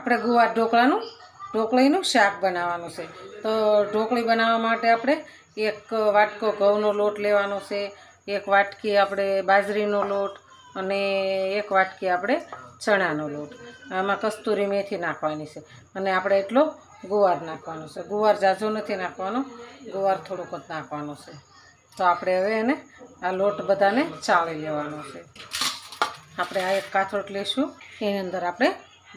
આપણે ગુવાર ઢોકળીનું શાક બનાવવાનું છે. તો ઢોકળી બનાવવા માટે આપણે એક વાટકો ઘઉંનો લોટ લેવાનો છે, એક વાટકી આપણે બાજરીનો લોટ અને એક વાટકી આપણે ચણાનો લોટ. આમાં કસ્તુરી મેથી નાખવાની છે અને આપણે એટલો ગુવાર નાખવાનો છે. ગુવાર ઝાઝો નથી નાખવાનો, ગુવાર થોડોક જ નાખવાનો છે. તો આપણે હવે એને આ લોટ બધાને ચાળી લેવાનો છે. આપણે આ એક કાથરોટ લઈશું, એની અંદર આપણે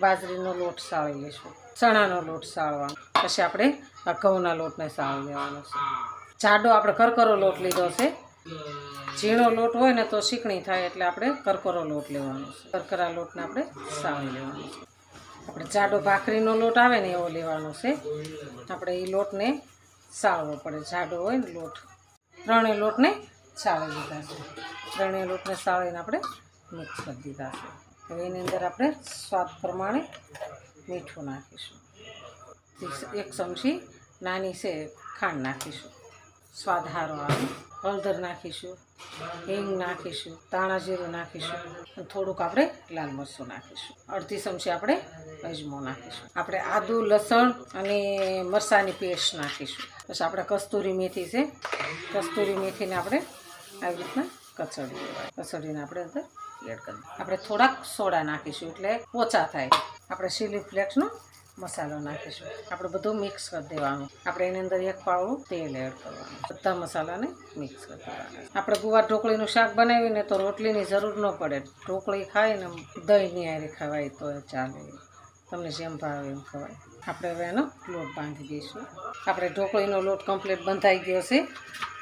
બાજરીનો લોટ સાળી લઈશું, ચણાનો લોટ સાળવાનો, પછી આપણે આ ઘઉંના લોટને સાળી લેવાનો છે. જાડો આપણે કરકરો લોટ લીધો છે. ઝીણો લોટ હોય ને તો શીકણી થાય, એટલે આપણે કરકરો લોટ લેવાનો છે. કરકરા લોટને આપણે સાળી લેવાનો છે. આપણે જાડો ભાખરીનો લોટ આવે ને એવો લેવાનો છે. આપણે એ લોટને સાળવો પડે, જાડો હોય ને લોટ. ત્રણેય લોટને સાળી લીધા છે. ત્રણેય લોટને સાળીને આપણે મિક્સ કરી દીધા છે. હવે એની અંદર આપણે સ્વાદ પ્રમાણે મીઠું નાખીશું. 1 ચમચી નાની છે ખાંડ નાખીશું, સ્વાદ સારો આવે. હળદર નાખીશું, હિંગ નાખીશું, ધાણા જીરું નાખીશું અને થોડુંક આપણે લાલ મરચું નાખીશું. અડધી ચમચી આપણે અજમો નાખીશું. આપણે આદુ લસણ અને મરચાંની પેસ્ટ નાખીશું. પછી આપણે કસ્તુરી મેથી છે, કસ્તુરી મેથીને આપણે આવી રીતના કચડી દેવાય. કચડીને આપણે અંદર એડ કરી દઈએ. આપણે થોડાક સોડા નાખીશું એટલે ઓછા થાય. આપણે ચીલી ફ્લેક્સનો મસાલો નાખીશું. આપણે બધું મિક્સ કરી દેવાનું. આપણે એની અંદર 1 પાવડું તેલ એડ કરવાનું. બધા મસાલાને મિક્સ કરી દેવાના. આપણે ગુવાર ઢોકળીનું શાક બનાવીને તો રોટલીની જરૂર ન પડે. ઢોકળી ખાઈને દહીંની હારે ખવાય તો ચાલે, તમને જેમ ભાવે એમ ખવાય. આપણે હવે એનો લોટ બાંધી દઈશું. આપણે ઢોકળીનો લોટ કમ્પ્લીટ બંધાઈ ગયો છે.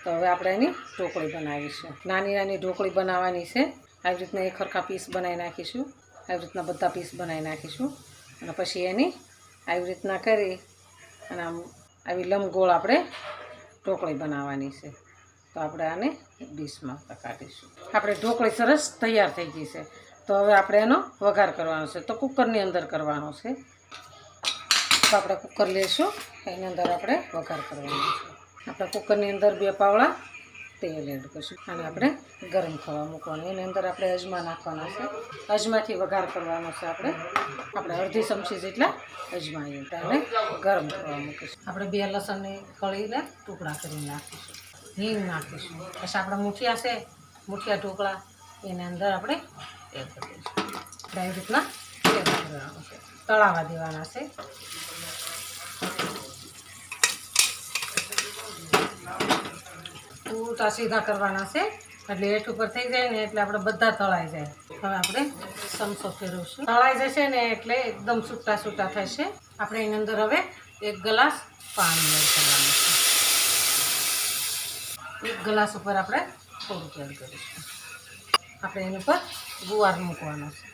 તો હવે આપણે એની ઢોકળી બનાવીશું. નાની નાની ઢોકળી બનાવવાની છે. આવી રીતના એક સરખા પીસ બનાવી નાખીશું. આવી રીતના બધા પીસ બનાવી નાખીશું અને પછી એની આવી રીતના કરી અને આમ આવી લંબગોળ આપણે ઢોકળી બનાવવાની છે. તો આપણે આને ડીશમાં કાઢીશું. આપણે ઢોકળી સરસ તૈયાર થઈ ગઈ છે. તો હવે આપણે એનો વઘાર કરવાનો છે. તો કુકરની અંદર કરવાનો છે. તો આપણે કુકર લઈશું, એની અંદર આપણે વઘાર કરવાનો છે. આપણે કુકરની અંદર 2 પાવડા તેલ એડ કરીશું અને આપણે ગરમ થવા મૂકવાનું. એની અંદર આપણે અજમા નાખવાના છે. અજમાથી વઘાર કરવાનો છે. આપણે અડધી ચમચી જેટલા અજમા અને ગરમ થવા મૂકીશું. આપણે 2 લસણની કળીને ટુકડા કરીને નાખીશું. હિંગ નાખીશું. પછી આપણે મુઠિયા છે, મુઠિયા ઢોકળા એની અંદર આપણે એડ કરી દઈશું. આપણે આવી રીતના એડ કરવાનું છે, તળાવા દેવાના છે. ઉલટા સીધા કરવાના છે એટલે હેઠ ઉપર થઈ જાય ને એટલે આપણે બધા તળાઈ જાય. હવે આપણે ચમચો ફેરવશું. તળાઈ જશે ને એટલે એકદમ છૂટા છૂટા થશે. આપણે એની અંદર હવે 1 ગ્લાસ પાણી એડ કરવાનું છે. 1 ગ્લાસ ઉપર આપણે થોડુંક એડ કરીશું. આપણે એની ઉપર ગુવાર મૂકવાનો છે.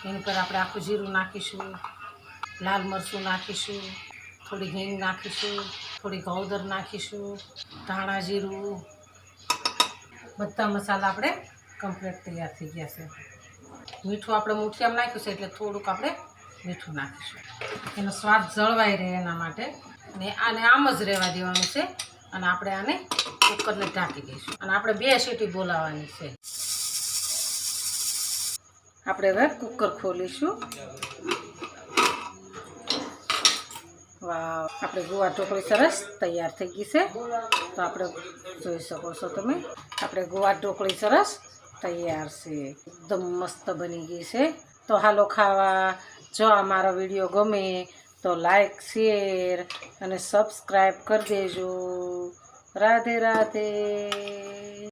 એની ઉપર આપણે આખું જીરું નાખીશું, લાલ મરચું નાખીશું, થોડી હિંગ નાખીશું, થોડી હળદર નાખીશું, ધાણા જીરું, બધા મસાલા આપણે કમ્પ્લીટ તૈયાર થઈ ગયા છે. મીઠું આપણે મુઠિયામાં નાખ્યું છે એટલે થોડુંક આપણે મીઠું નાખીશું. એનો સ્વાદ જળવાઈ રહે એના માટે. અને આને આમ જ રહેવા દેવાનું છે અને આપણે આને કુકરને ઢાંકી દઈશું અને આપણે 2 સીટી બોલાવવાની છે. આપણે હવે કુકર ખોલીશું. વાહ, આપણે ગુવાર ઢોકળી સરસ તૈયાર થઈ ગઈ છે. તો આપણે જોઈ શકો છો તમે, આપણે ગુવાર ઢોકળી સરસ તૈયાર છે. એકદમ મસ્ત બની ગઈ છે. તો હાલો ખાવા. જો આ મારો વિડીયો ગમે તો લાઈક, શેર અને સબસ્ક્રાઈબ કરી દેજો. રાધે રાધે.